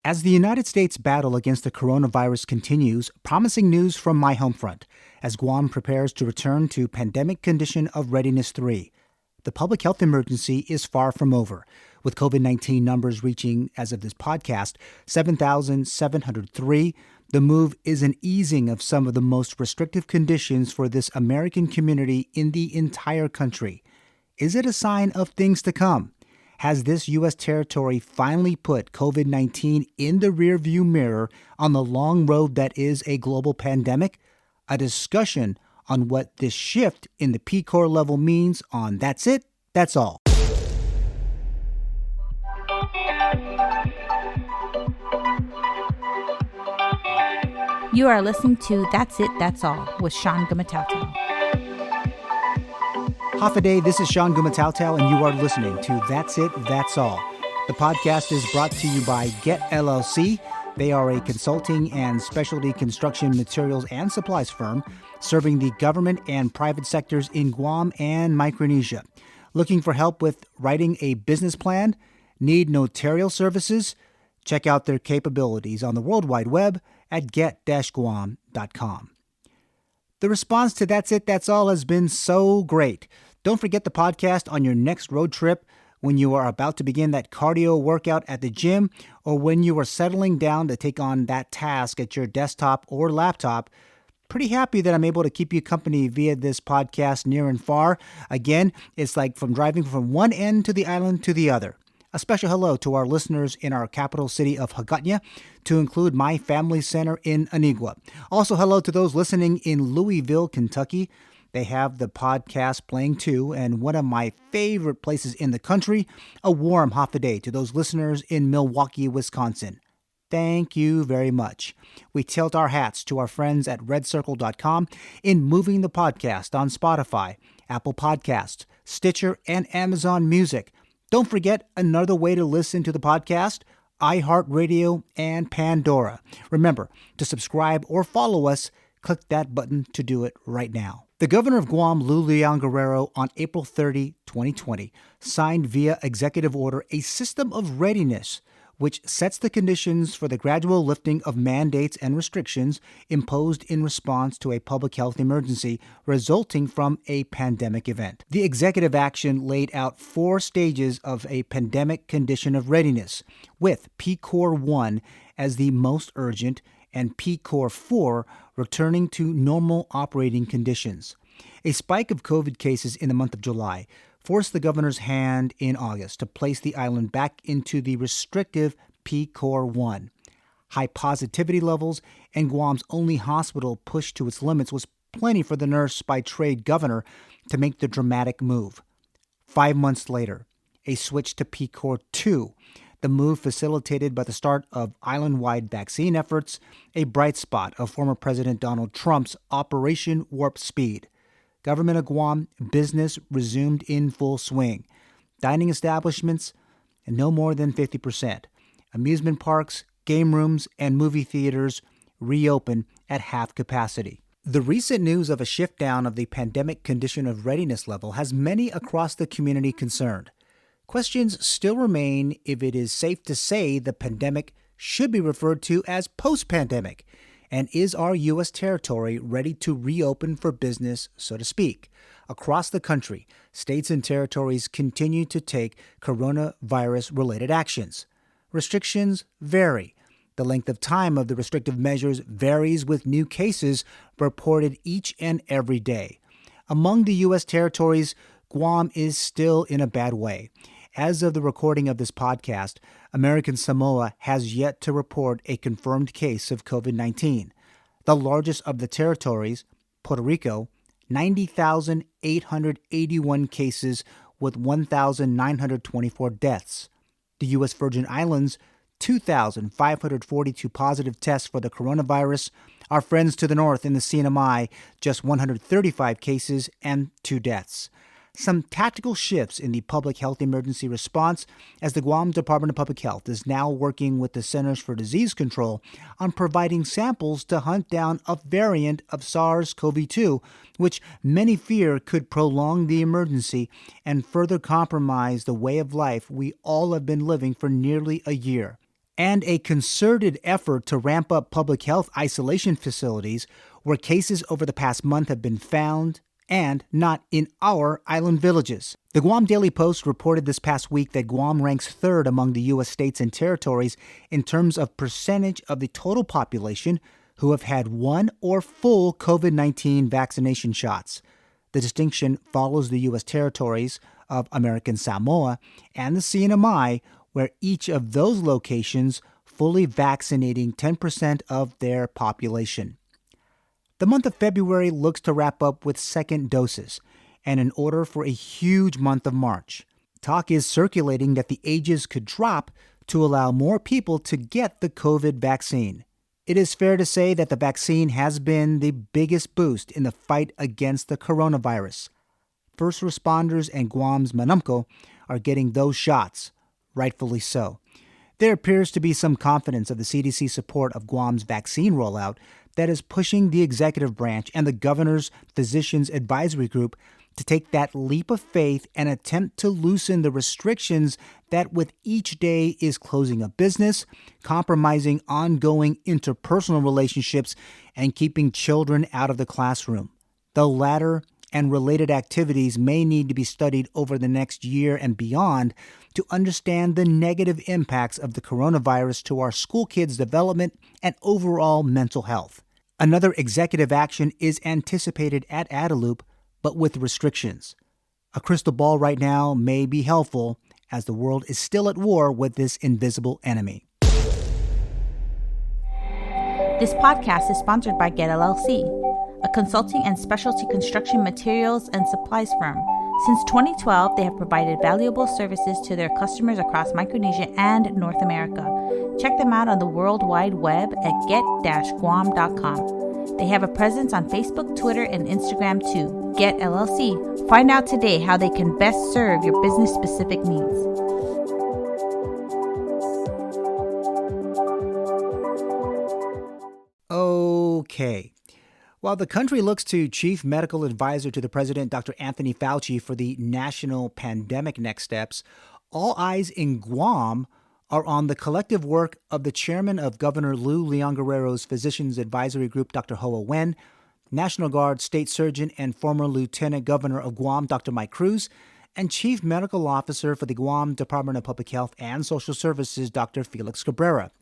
As the United States battle against the coronavirus continues, promising news from my home front as Guam prepares to return to pandemic condition of readiness 3. The public health emergency is far from over, with COVID-19 numbers reaching, as of this podcast, 7,703. The move is an easing of some of the most restrictive conditions for this American community in the entire country. Is it a sign of things to come? Has this U.S. territory finally put COVID-19 in the rearview mirror on the long road that is a global pandemic? A discussion on what this shift in the PCOR level means on That's It, That's All. You are listening to That's It, That's All with Eulogio Gumataotao. Hafa, this is Eulogio Gumataotao, and you are listening to That's It, That's All. The podcast is brought to you by Get LLC. They are a consulting and specialty construction materials and supplies firm serving the government and private sectors in Guam and Micronesia. Looking for help with writing a business plan? Need notarial services? Check out their capabilities on the World Wide Web at get-guam.com. The response to That's It, That's All has been so great. Don't forget the podcast on your next road trip, when you are about to begin that cardio workout at the gym, or when you are settling down to take on that task at your desktop or laptop. Pretty happy that I'm able to keep you company via this podcast near and far. Again, it's like from driving from one end to the island to the other. A special hello to our listeners in our capital city of Hagåtña, to include my family center in Anigua. Also, hello to those listening in Louisville, Kentucky. They have the podcast playing too, and one of my favorite places in the country, a warm Hafa to those listeners in Milwaukee, Wisconsin. Thank you very much. We tilt our hats to our friends at redcircle.com in moving the podcast on Spotify, Apple Podcasts, Stitcher, and Amazon Music. Don't forget another way to listen to the podcast, iHeartRadio and Pandora. Remember, to subscribe or follow us, click that button to do it right now. The Governor of Guam, Eulogio Gumataotao, on April 30, 2020, signed via executive order a system of readiness, which sets the conditions for the gradual lifting of mandates and restrictions imposed in response to a public health emergency resulting from a pandemic event. The executive action laid out 4 stages of a pandemic condition of readiness, with PCOR 1 as the most urgent and PCOR 4 returning to normal operating conditions. A spike of COVID cases in the month of July forced the governor's hand in August to place the island back into the restrictive PCOR 1. High positivity levels and Guam's only hospital pushed to its limits was plenty for the nurse by trade governor to make the dramatic move. 5 months later, a switch to PCOR 2, the move facilitated by the start of island-wide vaccine efforts, a bright spot of former President Donald Trump's Operation Warp Speed. Government of Guam business resumed in full swing. Dining establishments, no more than 50%. Amusement parks, game rooms, and movie theaters reopen at half capacity. The recent news of a shift down of the pandemic condition of readiness level has many across the community concerned. Questions still remain if it is safe to say the pandemic should be referred to as post-pandemic, and is our U.S. territory ready to reopen for business, so to speak? Across the country, states and territories continue to take coronavirus-related actions. Restrictions vary. The length of time of the restrictive measures varies with new cases reported each and every day. Among the U.S. territories, Guam is still in a bad way. As of the recording of this podcast, American Samoa has yet to report a confirmed case of COVID-19. The largest of the territories, Puerto Rico, 90,881 cases with 1,924 deaths. The U.S. Virgin Islands, 2,542 positive tests for the coronavirus. Our friends to the north in the CNMI, just 135 cases and 2 deaths. Some tactical shifts in the public health emergency response, as the Guam Department of Public Health is now working with the Centers for Disease Control on providing samples to hunt down a variant of SARS-CoV-2, which many fear could prolong the emergency and further compromise the way of life we all have been living for nearly a year. and a concerted effort to ramp up public health isolation facilities where cases over the past month have been found and not in our island villages. The Guam Daily Post reported this past week that Guam ranks third among the U.S. states and territories in terms of percentage of the total population who have had one or full COVID-19 vaccination shots. The distinction follows the U.S. territories of American Samoa and the CNMI, where each of those locations fully vaccinating 10% of their population. The month of February looks to wrap up with second doses, and in order for a huge month of March. Talk is circulating that the ages could drop to allow more people to get the COVID vaccine. It is fair to say that the vaccine has been the biggest boost in the fight against the coronavirus. First responders and Guam's Manumco are getting those shots, rightfully so. There appears to be some confidence of the CDC support of Guam's vaccine rollout that is pushing the executive branch and the governor's physicians advisory group to take that leap of faith and attempt to loosen the restrictions that with each day is closing a business, compromising ongoing interpersonal relationships, and keeping children out of the classroom. The latter and related activities may need to be studied over the next year and beyond to understand the negative impacts of the coronavirus to our school kids' development and overall mental health. Another executive action is anticipated at Adelup, but with restrictions. A crystal ball right now may be helpful as the world is still at war with this invisible enemy. This podcast is sponsored by Get LLC, a consulting and specialty construction materials and supplies firm. Since 2012, they have provided valuable services to their customers across Micronesia and North America. Check them out on the World Wide Web at get-guam.com. They have a presence on Facebook, Twitter, and Instagram too. Get LLC. Find out today how they can best serve your business-specific needs. Okay. While the country looks to Chief Medical Advisor to the President, Dr. Anthony Fauci, for the national pandemic next steps, all eyes in Guam are on the collective work of the chairman of Governor Lou Leon Guerrero's Physicians Advisory Group, Dr. Hoa Wen, National Guard State Surgeon and former Lieutenant Governor of Guam, Dr. Mike Cruz, and Chief Medical Officer for the Guam Department of Public Health and Social Services, Dr. Felix Cabrera.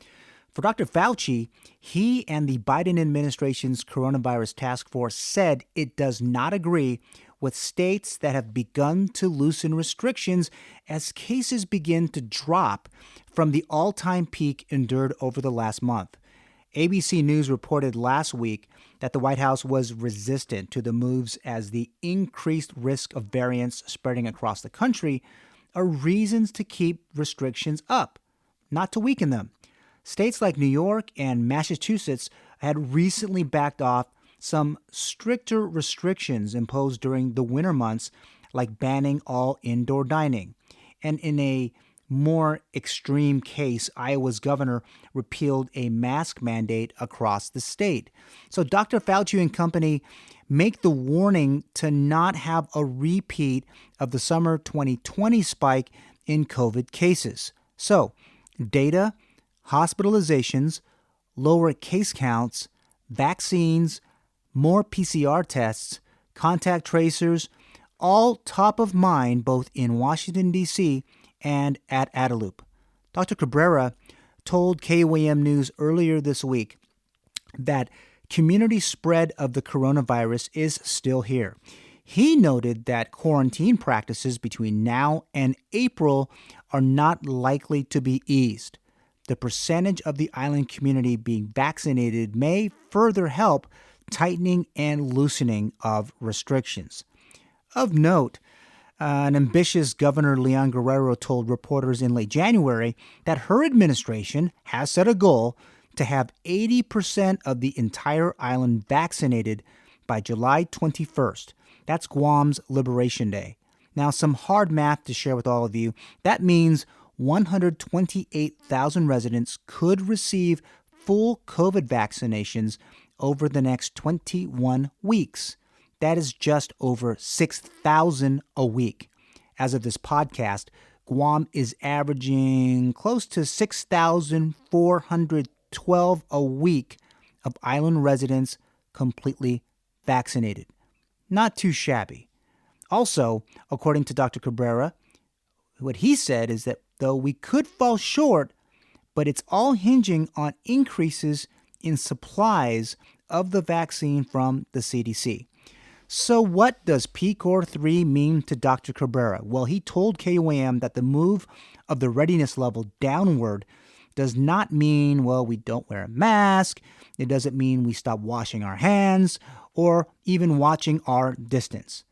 For Dr. Fauci, he and the Biden administration's coronavirus task force said it does not agree with states that have begun to loosen restrictions as cases begin to drop from the all-time peak endured over the last month. ABC News reported last week that the White House was resistant to the moves as the increased risk of variants spreading across the country are reasons to keep restrictions up, not to weaken them. States like New York and Massachusetts had recently backed off some stricter restrictions imposed during the winter months, like banning all indoor dining. And in a more extreme case, Iowa's governor repealed a mask mandate across the state. So Dr. Fauci and company make the warning to not have a repeat of the summer 2020 spike in COVID cases. So data, hospitalizations, lower case counts, vaccines, more PCR tests, contact tracers, all top of mind both in Washington, D.C. and at Adelup. Dr. Cabrera told KUAM News earlier this week that community spread of the coronavirus is still here. He noted that quarantine practices between now and April are not likely to be eased. The percentage of the island community being vaccinated may further help tightening and loosening of restrictions. Of note, an ambitious Governor Leon Guerrero told reporters in late January that her administration has set a goal to have 80% of the entire island vaccinated by July 21st. That's Guam's Liberation Day. Now, some hard math to share with all of you. That means 128,000 residents could receive full COVID vaccinations over the next 21 weeks. That is just over 6,000 a week. As of this podcast, Guam is averaging close to 6,412 a week of island residents completely vaccinated. Not too shabby. Also, according to Dr. Cabrera, what he said is that though we could fall short, but it's all hinging on increases in supplies of the vaccine from the CDC. So what does PCOR 3 mean to Dr. Cabrera? Well, he told KUAM that the move of the readiness level downward does not mean, well, we don't wear a mask. It doesn't mean we stop washing our hands or even watching our distance.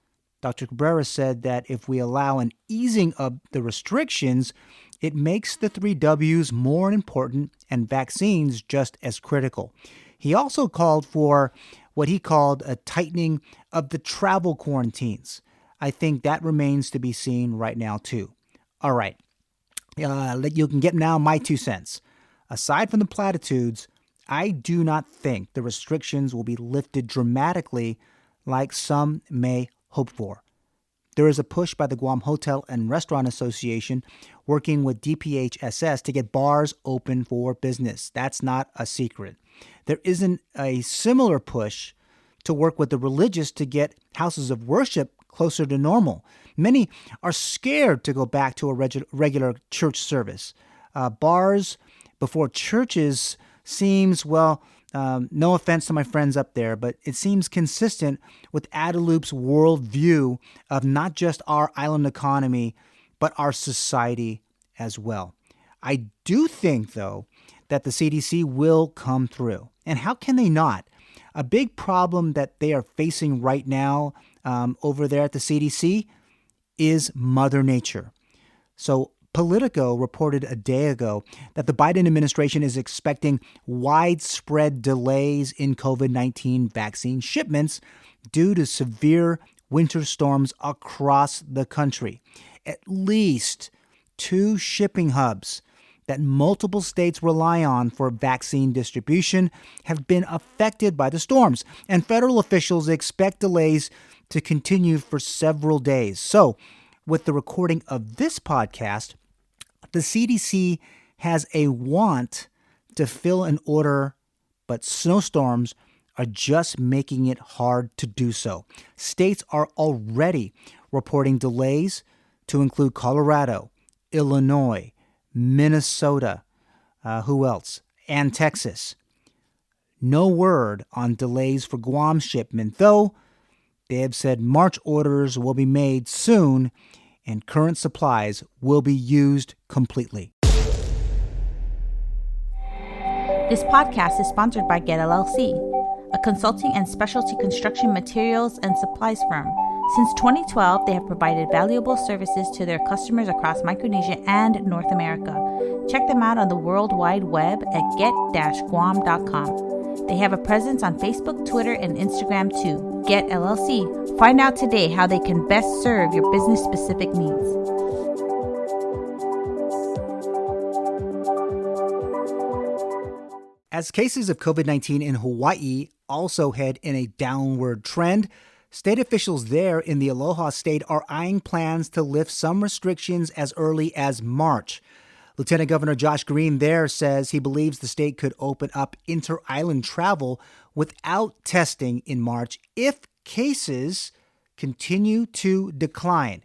Dr. Cabrera said that if we allow an easing of the restrictions, it makes the 3 Ws more important and vaccines just as critical. He also called for what he called a tightening of the travel quarantines. I think that remains to be seen right now, too. All right. You can get now my 2 cents. Aside from the platitudes, I do not think the restrictions will be lifted dramatically like some may hope for. There is a push by the Guam Hotel and Restaurant Association working with DPHSS to get bars open for business. That's not a secret. There isn't a similar push to work with the religious to get houses of worship closer to normal. Many are scared to go back to a regular church service. Bars before churches seems, well, no offense to my friends up there, but it seems consistent with Adeloop's worldview of not just our island economy, but our society as well. I do think, though, that the CDC will come through. And how can they not? A big problem that they are facing right now over there at the CDC is Mother Nature. So Politico reported a day ago that the Biden administration is expecting widespread delays in COVID-19 vaccine shipments due to severe winter storms across the country. At least 2 shipping hubs that multiple states rely on for vaccine distribution have been affected by the storms, and federal officials expect delays to continue for several days. So, with the recording of this podcast, the CDC has a want to fill an order, but snowstorms are just making it hard to do so. States are already reporting delays to include Colorado, Illinois, Minnesota, who else? And Texas. No word on delays for Guam shipment, though they have said March orders will be made soon and current supplies will be used completely. This podcast is sponsored by Get LLC, a consulting and specialty construction materials and supplies firm. Since 2012, they have provided valuable services to their customers across Micronesia and North America. Check them out on the World Wide Web at get-guam.com. They have a presence on Facebook, Twitter, and Instagram too. Get LLC. Find out today how they can best serve your business-specific needs. As cases of COVID-19 in Hawaii also head in a downward trend, state officials there in the Aloha State are eyeing plans to lift some restrictions as early as March. Lieutenant Governor Josh Green there says he believes the state could open up inter-island travel without testing in March if cases continue to decline.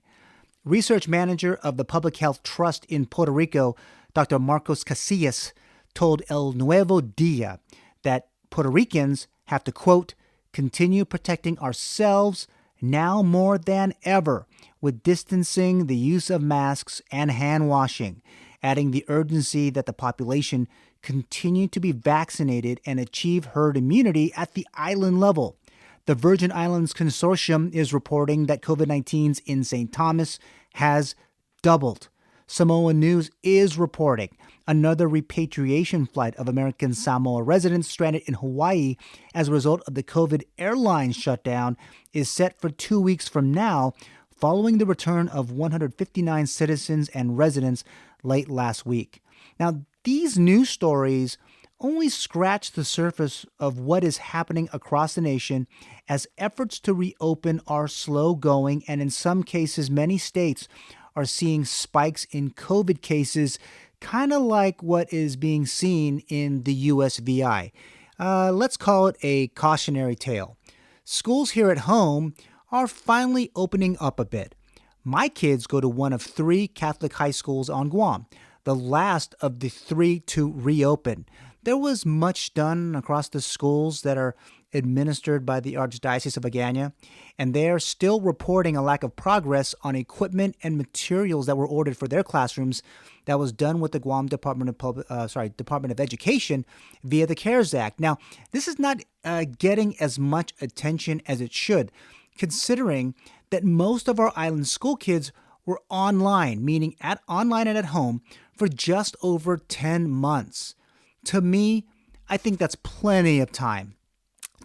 Research manager of the Public Health Trust in Puerto Rico, Dr. Marcos Casillas, told El Nuevo Dia that Puerto Ricans have to, quote, continue protecting ourselves now more than ever with distancing, the use of masks, and hand washing, adding the urgency that the population continue to be vaccinated and achieve herd immunity at the island level. The Virgin Islands Consortium is reporting that COVID-19's in St. Thomas has doubled. Samoa News is reporting another repatriation flight of American Samoa residents stranded in Hawaii as a result of the COVID airline shutdown is set for 2 weeks from now, following the return of 159 citizens and residents late last week. Now, these news stories only scratch the surface of what is happening across the nation as efforts to reopen are slow going, and in some cases, many states are seeing spikes in COVID cases, kind of like what is being seen in the USVI. Let's call it a cautionary tale. Schools here at home are finally opening up a bit. My kids go to one of 3 Catholic high schools on Guam, the last of the 3 to reopen. There was much done across the schools that are administered by the Archdiocese of Agana, and they are still reporting a lack of progress on equipment and materials that were ordered for their classrooms that was done with the Guam Department of Education via the CARES Act. Now, this is not getting as much attention as it should, considering that most of our island school kids were online, meaning online and at home, for just over 10 months. To me, I think that's plenty of time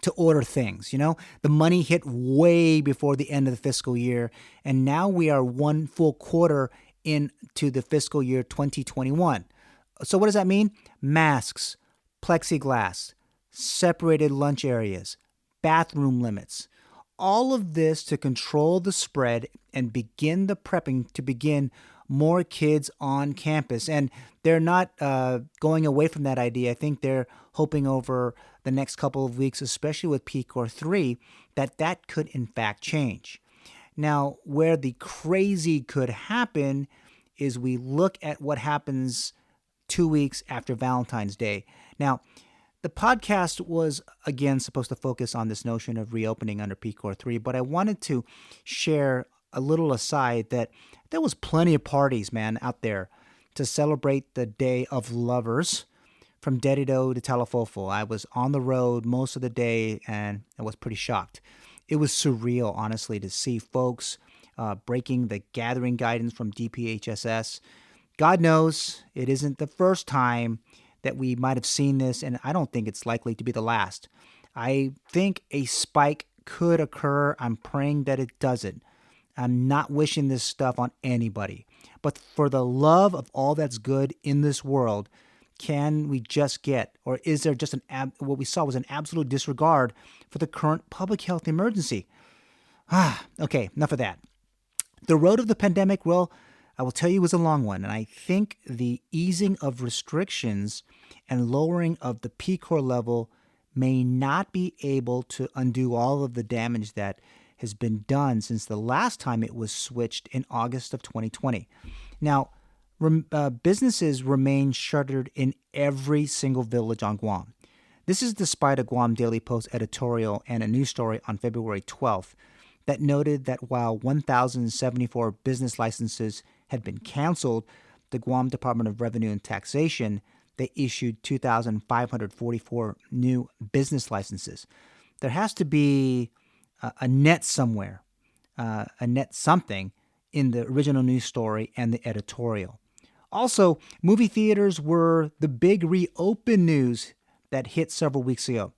to order things. The money hit way before the end of the fiscal year, and now we are 1 full quarter into the fiscal year 2021. So what does that mean? Masks, plexiglass, separated lunch areas, bathroom limits. All of this to control the spread and begin the prepping to begin more kids on campus. And they're not going away from that idea. I think they're hoping over the next couple of weeks, especially with PCOR 3, that could in fact change. Now, where the crazy could happen is we look at what happens 2 weeks after Valentine's Day. Now, the podcast was, again, supposed to focus on this notion of reopening under PCOR 3, but I wanted to share a little aside that there was plenty of parties, man, out there to celebrate the Day of Lovers from Dedido to Talafofo. I was on the road most of the day, and I was pretty shocked. It was surreal, honestly, to see folks breaking the gathering guidance from DPHSS. God knows it isn't the first time that we might have seen this, and I don't think it's likely to be the last. I think a spike could occur. I'm praying that it doesn't. I'm not wishing this stuff on anybody. But for the love of all that's good in this world, can we just get, or is there just what we saw was an absolute disregard for the current public health emergency? Okay, enough of that. The road of the pandemic, well, I will tell you, was a long one, and I think the easing of restrictions and lowering of the PCOR level may not be able to undo all of the damage that has been done since the last time it was switched in August of 2020. Now, businesses remain shuttered in every single village on Guam. This is despite a Guam Daily Post editorial and a news story on February 12th that noted that while 1,074 business licenses had been canceled, the Guam Department of Revenue and Taxation, they issued 2,544 new business licenses. There has to be a net somewhere, a net something in the original news story and the editorial. Also, movie theaters were the big reopen news that hit several weeks ago.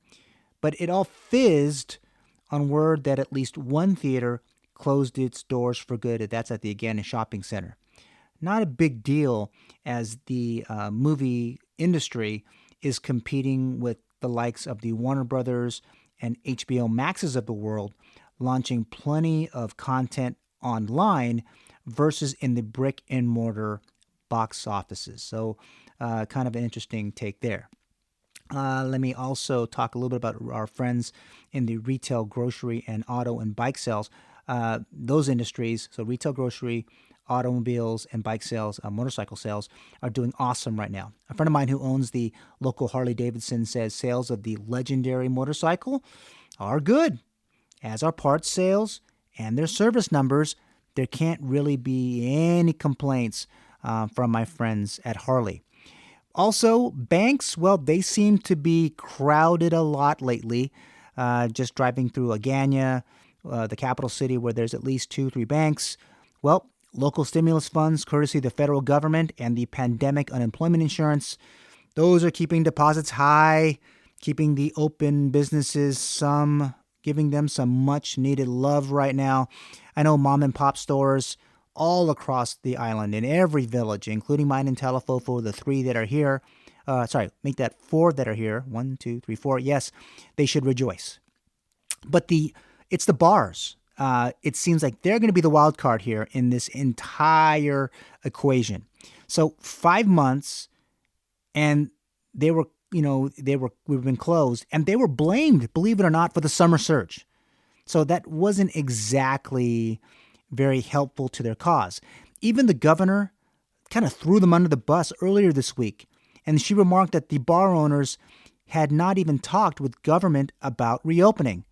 But it all fizzed on word that at least one theater closed its doors for good. That's at the Agana Shopping Center. Not a big deal, as the movie industry is competing with the likes of the Warner Brothers and HBO Maxes of the world, launching plenty of content online versus in the brick and mortar box offices. So kind of an interesting take there. Let me also talk a little bit about our friends in the retail, grocery, and auto and bike sales. Those industries, so retail, grocery, automobiles, and bike sales, motorcycle sales, are doing awesome right now. A friend of mine who owns the local Harley-Davidson says sales of the legendary motorcycle are good, as are parts sales and their service numbers. There can't really be any complaints from my friends at Harley. Also, banks, well, they seem to be crowded a lot lately. Just driving through Agana, the capital city, where there's at least 2-3 banks. Well, local stimulus funds, courtesy of the federal government, and the pandemic unemployment insurance, those are keeping deposits high, keeping the open businesses giving them some much needed love right now. I know mom and pop stores all across the island, in every village, including mine in Talafofo, the 3 that are here. Make that 4 that are here. 1, 2, 3, 4. Yes, they should rejoice. But it's the bars. it seems like they're going to be the wild card here in this entire equation. So 5 months, and we've been closed, and they were blamed, believe it or not, for the summer surge. So that wasn't exactly very helpful to their cause. Even the governor kind of threw them under the bus earlier this week, and she remarked that the bar owners had not even talked with government about reopening.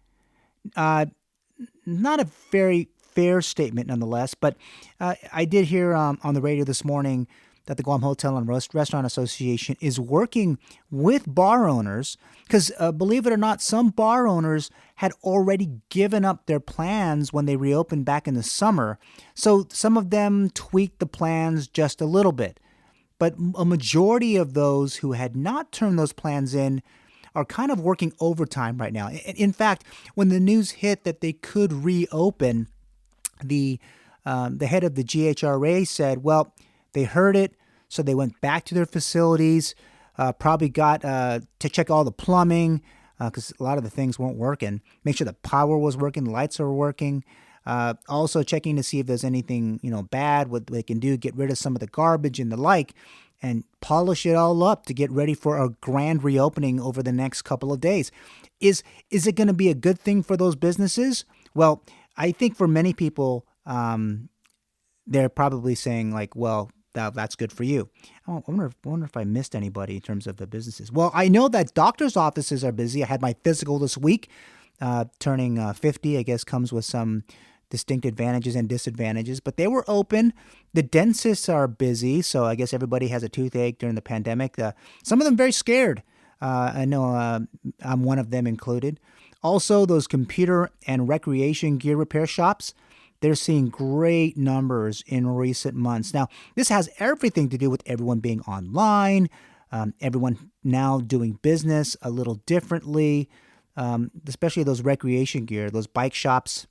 Not a very fair statement nonetheless, but I did hear on the radio this morning that the Guam Hotel and Restaurant Association is working with bar owners because, believe it or not, some bar owners had already given up their plans when they reopened back in the summer. So some of them tweaked the plans just a little bit. But a majority of those who had not turned those plans in are kind of working overtime right now. In fact, when the news hit that they could reopen, the head of the GHRA said, well, they heard it, so they went back to their facilities, probably got to check all the plumbing because a lot of the things weren't working, make sure the power was working, the lights are working, also checking to see if there's anything bad, what they can do, get rid of some of the garbage and the like, and polish it all up to get ready for a grand reopening over the next couple of days. Is it going to be a good thing for those businesses? Well, I think for many people, they're probably saying like, well, that's good for you. I wonder if I missed anybody in terms of the businesses. Well, I know that doctors' offices are busy. I had my physical this week. Turning 50, I guess, comes with some distinct advantages and disadvantages, but they were open. The dentists are busy, so I guess everybody has a toothache during the pandemic. Some of them very scared. I know I'm one of them included. Also, those computer and recreation gear repair shops, they're seeing great numbers in recent months. Now, this has everything to do with everyone being online, everyone now doing business a little differently, especially those recreation gear, those bike shops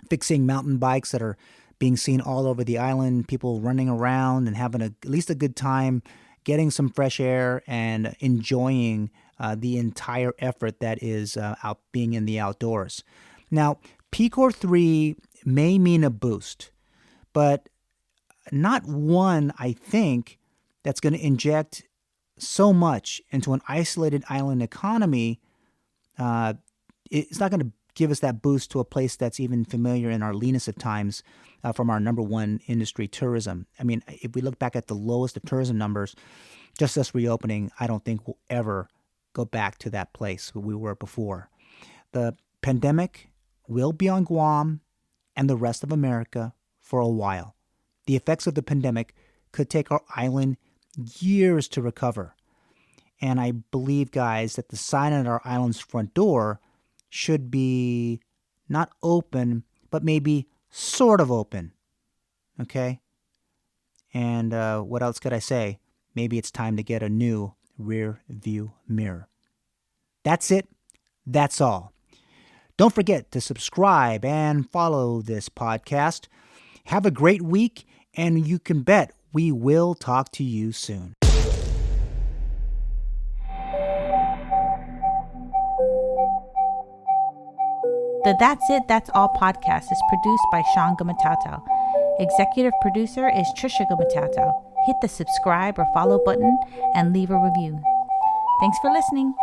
fixing mountain bikes that are being seen all over the island, people running around and having at least a good time, getting some fresh air and enjoying the entire effort that is out being in the outdoors. Now, PCOR 3 may mean a boost, but not one, I think, that's going to inject so much into an isolated island economy. It's not going to give us that boost to a place that's even familiar in our leanest of times from our number one industry, tourism. I mean, if we look back at the lowest of tourism numbers, just us reopening, I don't think we'll ever go back to that place where we were before. The pandemic will be on Guam and the rest of America for a while. The effects of the pandemic could take our island years to recover. And I believe, guys, that the sign at our island's front door should be not open, but maybe sort of open. Okay? And what else could I say? Maybe it's time to get a new rear view mirror. That's it. That's all. Don't forget to subscribe and follow this podcast. Have a great week, and you can bet we will talk to you soon. The That's It, That's All podcast is produced by Sean Gumataotao. Executive producer is Trisha Gumataotao. Hit the subscribe or follow button and leave a review. Thanks for listening.